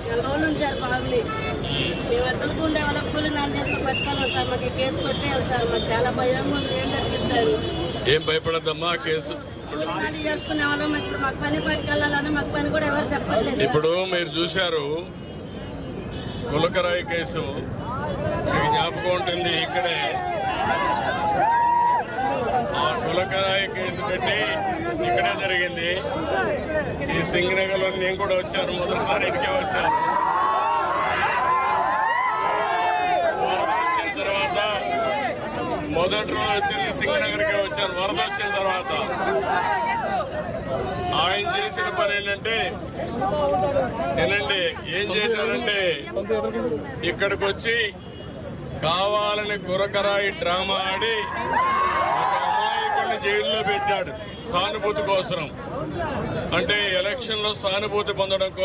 నెల రోజులు ఉంచారు బాబుని. మేము వదులుకుంటే వాళ్ళ కూలి 4 గంటలు పట్టుకోవాలి సార్. మాకు కేసు కొట్టేయాలి సార్. మాకు చాలా భయంగా ఉంది. ఏం జరిగిద్దారు? ఏం భయపడద్దమ్మా, కేసు చేసుకునే వాళ్ళం. ఇప్పుడు మాకు పని పట్టుకెళ్ళాలని మాకు పని కూడా ఎవరు చెప్పట్లేదు. ఇప్పుడు మీరు చూశారు గులకరాయి కేసు, మీకు జ్ఞాపకం ఉంటుంది. ఇక్కడే ఆ గులకరాయి కేసు పెట్టి ఇక్కడే జరిగింది. ఈ సింగనగర్ లో నేను కూడా వచ్చాను, మొదటిసారి ఇటుకే వచ్చాను. వచ్చిన తర్వాత మొదటి రోజు వచ్చింది సింగనగర్కే వచ్చాను. వరద వచ్చిన తర్వాత ఆయన చేసిన పని ఏంటంటే, ఏనండి ఏం చేశారంటే, ఇక్కడికి వచ్చి కావాలని గురకరాయి డ్రామా ఆడి ఒక అమాయకుడిని జైల్లో పెట్టాడు సానుభూతి కోసం. అంటే ఎలక్షన్ లో సానుభూతి పొందడం కోసం.